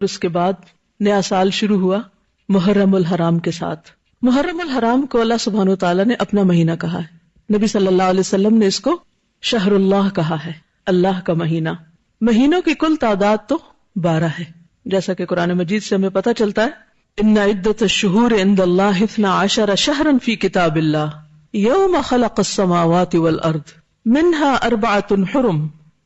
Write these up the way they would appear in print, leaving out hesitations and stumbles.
اس کے بعد نیا سال شروع ہوا محرم الحرام کے ساتھ. محرم الحرام کو اللہ سبحانہ وتعالی نے اپنا مہینہ کہا ہے. نبی صلی اللہ علیہ وسلم نے اس کو شہر اللہ کہا ہے، اللہ کا مہینہ. مہینوں کی کل تعداد تو 12 ہے، جیسا کہ قرآن مجید سے ہمیں پتہ چلتا ہے ان عدت الشہور عند اللہ 12 شہرا فی کتاب اللہ یوم خلق السماوات والارض منها 4 حرم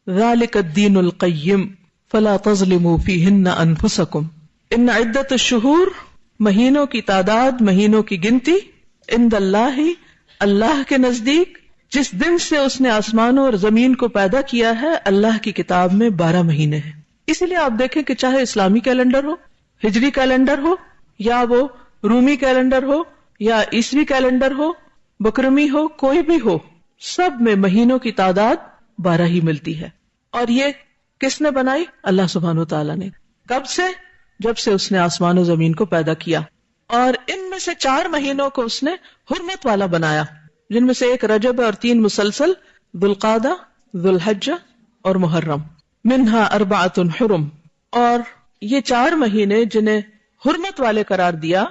ذلك الدین القیم فلا تظلموا فیہن انفسکم. ان عدت الشہور، مہینوں کی تعداد، مہینوں کی گنتی، عند اللہ، اللہ کے نزدیک، جس دن سے اس نے آسمانوں اور زمین کو پیدا کیا ہے، اللہ کی کتاب میں 12 مہینے ہیں. اسی لیے آپ دیکھیں کہ چاہے اسلامی کیلنڈر ہو، ہجری کیلنڈر ہو، یا وہ رومی کیلنڈر ہو، یا عیسوی کیلنڈر ہو، بکرمی ہو، کوئی بھی ہو، سب میں مہینوں کی تعداد 12 ہی ملتی ہے. اور یہ کس نے بنائی؟ اللہ سبحانہ وتعالی نے. کب سے؟ جب سے اس نے آسمان و زمین کو پیدا کیا. اور ان میں سے 4 مہینوں کو اس نے حرمت والا بنایا، جن میں سے ایک رجب اور 3 مسلسل، ذوالقعدہ، ذوالحجہ اور محرم. منہا 4 حرم. اور یہ 4 مہینے جنہیں حرمت والے قرار دیا،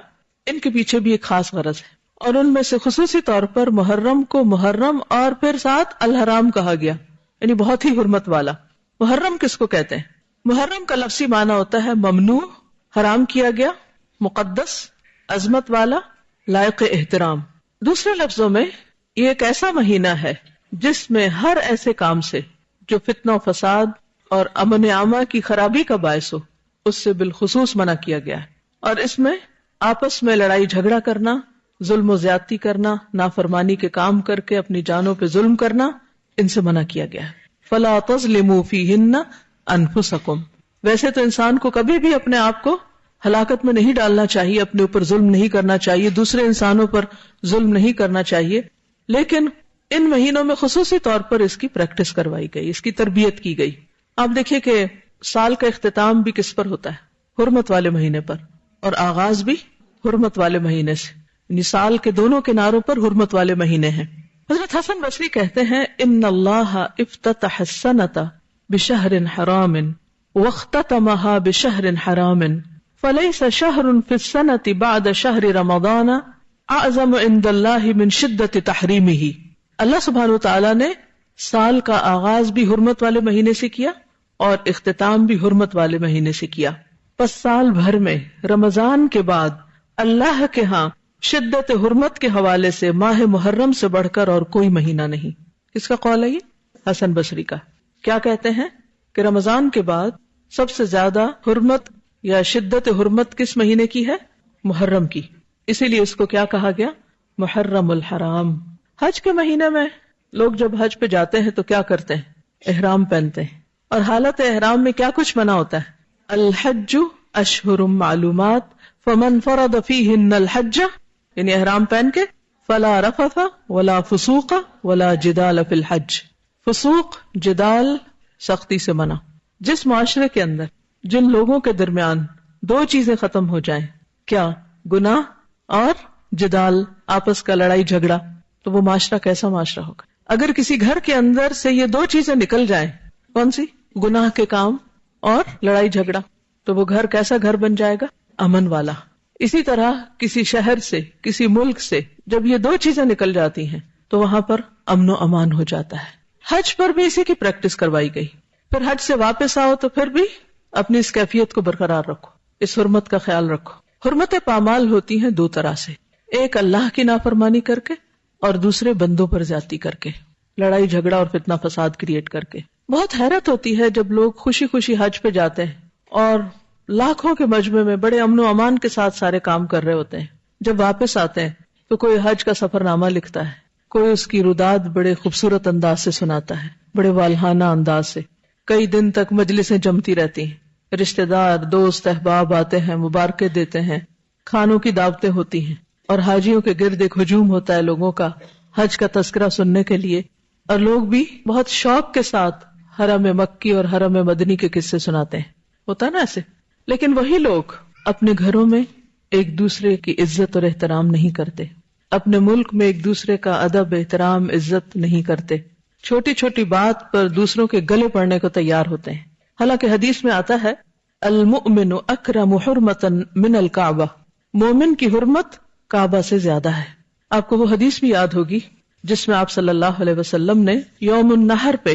ان کے پیچھے بھی ایک خاص غرض ہے. اور ان میں سے خصوصی طور پر محرم کو محرم اور پھر ساتھ الحرام کہا گیا، یعنی بہت ہی حرمت والا. محرم کس کو کہتے ہیں؟ محرم کا لفظی معنی ہوتا ہے ممنوع، حرام کیا گیا، مقدس، عظمت والا، لائق احترام. دوسرے لفظوں میں یہ ایک ایسا مہینہ ہے جس میں ہر ایسے کام سے جو فتنہ و فساد اور امن عامہ کی خرابی کا باعث ہو، اس سے بالخصوص منع کیا گیا ہے. اور اس میں آپس میں لڑائی جھگڑا کرنا، ظلم و زیادتی کرنا، نافرمانی کے کام کر کے اپنی جانوں پہ ظلم کرنا، ان سے منع کیا گیا ہے. فلا تظلموا فیہن انفسکم. ویسے تو انسان کو کبھی بھی اپنے آپ کو ہلاکت میں نہیں ڈالنا چاہیے، اپنے اوپر ظلم نہیں کرنا چاہیے، دوسرے انسانوں پر ظلم نہیں کرنا چاہیے، لیکن ان مہینوں میں خصوصی طور پر اس کی پریکٹس کروائی گئی، اس کی تربیت کی گئی. آپ دیکھیے کہ سال کا اختتام بھی کس پر ہوتا ہے؟ حرمت والے مہینے پر، اور آغاز بھی حرمت والے مہینے سے، یعنی سال کے دونوں کناروں پر حرمت والے مہینے ہیں. حضرت حسن بصری کہتے ہیں ان اللہ افتتح السنۃ بشہر حرام واختتمها بشہر حرام فلیس شہر فی السنۃ بعد شہر رمضان اعظم عند اللہ من شدت تحریمہ. اللہ سبحانہ وتعالی نے سال کا آغاز بھی حرمت والے مہینے سے کیا اور اختتام بھی حرمت والے مہینے سے کیا. پس سال بھر میں رمضان کے بعد اللہ کے ہاں شدت حرمت کے حوالے سے ماہ محرم سے بڑھ کر اور کوئی مہینہ نہیں. کس کا قول ہے یہ؟ حسن بصری کا. کیا کہتے ہیں کہ رمضان کے بعد سب سے زیادہ حرمت یا شدت حرمت کس مہینے کی ہے؟ محرم کی. اسی لیے اس کو کیا کہا گیا؟ محرم الحرام. حج کے مہینے میں لوگ جب حج پہ جاتے ہیں تو کیا کرتے ہیں؟ احرام پہنتے ہیں. اور حالت احرام میں کیا کچھ منع ہوتا ہے؟ الحج اشہر معلومات فمن فرض فیہن الحج، یعنی احرام پہن کے فلا رفث ولا فسوق ولا جدال فی الحج. فسوق، جدال، سختی سے منع. جس معاشرے کے اندر جن لوگوں کے درمیان 2 چیزیں ختم ہو جائیں، کیا؟ گناہ اور جدال، آپس کا لڑائی جھگڑا، تو وہ معاشرہ کیسا معاشرہ ہوگا؟ اگر کسی گھر کے اندر سے یہ 2 چیزیں نکل جائیں، کون سی؟ گناہ کے کام اور لڑائی جھگڑا، تو وہ گھر کیسا گھر بن جائے گا؟ امن والا. اسی طرح کسی شہر سے، کسی ملک سے جب یہ 2 چیزیں نکل جاتی ہیں تو وہاں پر امن و امان ہو جاتا ہے. حج پر بھی اسی کی پریکٹس کروائی گئی. پھر حج سے واپس آؤ تو پھر بھی اپنی اس کیفیت کو برقرار رکھو، اس حرمت کا خیال رکھو. حرمت پامال ہوتی ہیں 2 طرح سے، ایک اللہ کی نافرمانی کر کے اور دوسرے بندوں پر زیادتی کر کے، لڑائی جھگڑا اور فتنہ فساد کریٹ کر کے. بہت حیرت ہوتی ہے جب لوگ خوشی خوشی حج پہ جاتے ہیں اور لاکھوں کے مجمع میں بڑے امن و امان کے ساتھ سارے کام کر رہے ہوتے ہیں. جب واپس آتے ہیں تو کوئی حج کا سفر نامہ لکھتا ہے، کوئی اس کی روداد بڑے خوبصورت انداز سے سناتا ہے، بڑے والہانہ انداز سے. کئی دن تک مجلسیں جمتی رہتی ہیں، رشتہ دار، دوست، احباب آتے ہیں، مبارکیں دیتے ہیں، کھانوں کی دعوتیں ہوتی ہیں، اور حاجیوں کے گرد ایک ہجوم ہوتا ہے لوگوں کا حج کا تذکرہ سننے کے لیے. اور لوگ بھی بہت شوق کے ساتھ حرم مکی اور حرم مدنی کے قصے سناتے ہیں. ہوتا نا ایسے؟ لیکن وہی لوگ اپنے گھروں میں ایک دوسرے کی عزت اور احترام نہیں کرتے، اپنے ملک میں ایک دوسرے کا ادب، احترام، عزت نہیں کرتے، چھوٹی چھوٹی بات پر دوسروں کے گلے پڑنے کو تیار ہوتے ہیں. حالانکہ حدیث میں آتا ہے المؤمن اکرم حرمتا من الکعبہ، مومن کی حرمت کعبہ سے زیادہ ہے۔ آپ کو وہ حدیث بھی یاد ہوگی جس میں آپ صلی اللہ علیہ وسلم نے یوم النحر پہ،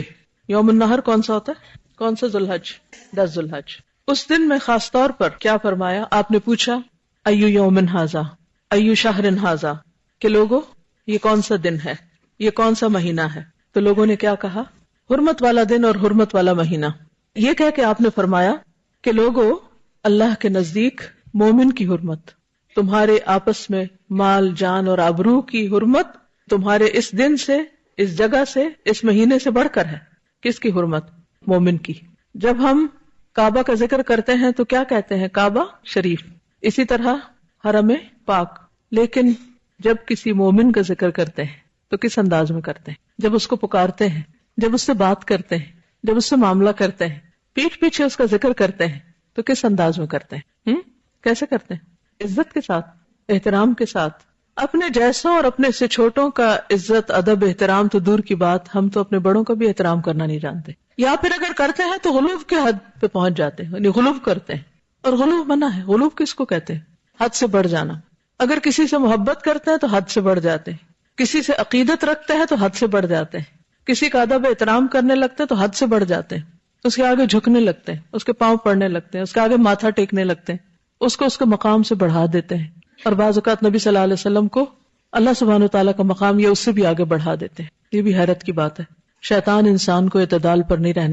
یوم النحر کون سا ہوتا ہے، کون سا ذوالحج، 10 ذوالحج، اس دن میں خاص طور پر کیا فرمایا؟ آپ نے پوچھا ایو یوم ھذا ایو شہر ھذا، کہ لوگوں یہ کون سا دن ہے، یہ کون سا مہینہ ہے؟ تو لوگوں نے کیا کہا؟ حرمت والا دن اور حرمت والا مہینہ۔ یہ کہہ کے آپ نے فرمایا کہ لوگوں، اللہ کے نزدیک مومن کی حرمت، تمہارے آپس میں مال جان اور آبرو کی حرمت تمہارے اس دن سے، اس جگہ سے، اس مہینے سے بڑھ کر ہے۔ کس کی حرمت؟ مومن کی۔ جب ہم کعبہ کا ذکر کرتے ہیں تو کیا کہتے ہیں؟ کعبہ شریف، اسی طرح حرم پاک۔ لیکن جب کسی مومن کا ذکر کرتے ہیں تو کس انداز میں کرتے ہیں؟ جب اس کو پکارتے ہیں، جب اس سے بات کرتے ہیں، جب اس سے معاملہ کرتے ہیں، پیٹھ پیچھے اس کا ذکر کرتے ہیں تو کس انداز میں کرتے ہیں؟ کیسے کرتے ہیں؟ عزت کے ساتھ، احترام کے ساتھ۔ اپنے جیسوں اور اپنے سے چھوٹوں کا عزت ادب احترام تو دور کی بات، ہم تو اپنے بڑوں کا بھی احترام کرنا نہیں جانتے، یا پھر اگر کرتے ہیں تو غلو کے حد پہ پہنچ جاتے ہیں، یعنی غلو کرتے ہیں، اور غلو منع ہے۔ غلو کس کو کہتے ہیں؟ حد سے بڑھ جانا۔ اگر کسی سے محبت کرتے ہیں تو حد سے بڑھ جاتے ہیں، کسی سے عقیدت رکھتے ہیں تو حد سے بڑھ جاتے ہیں، کسی کا ادب احترام کرنے لگتے ہیں تو حد سے بڑھ جاتے ہیں، اس کے آگے جھکنے لگتے ہیں، اس کے پاؤں پڑنے لگتے ہیں، اس کے آگے ماتھا ٹیکنے لگتے ہیں، اس کو مقام سے بڑھا دیتے ہیں، اور بعض اوقات نبی صلی اللہ علیہ وسلم کو اللہ سبحانہ وتعالیٰ کا مقام یا اس سے بھی آگے بڑھا دیتے ہیں۔ یہ بھی حیرت کی بات ہے۔ شیطان انسان کو اعتدال پر نہیں رہنے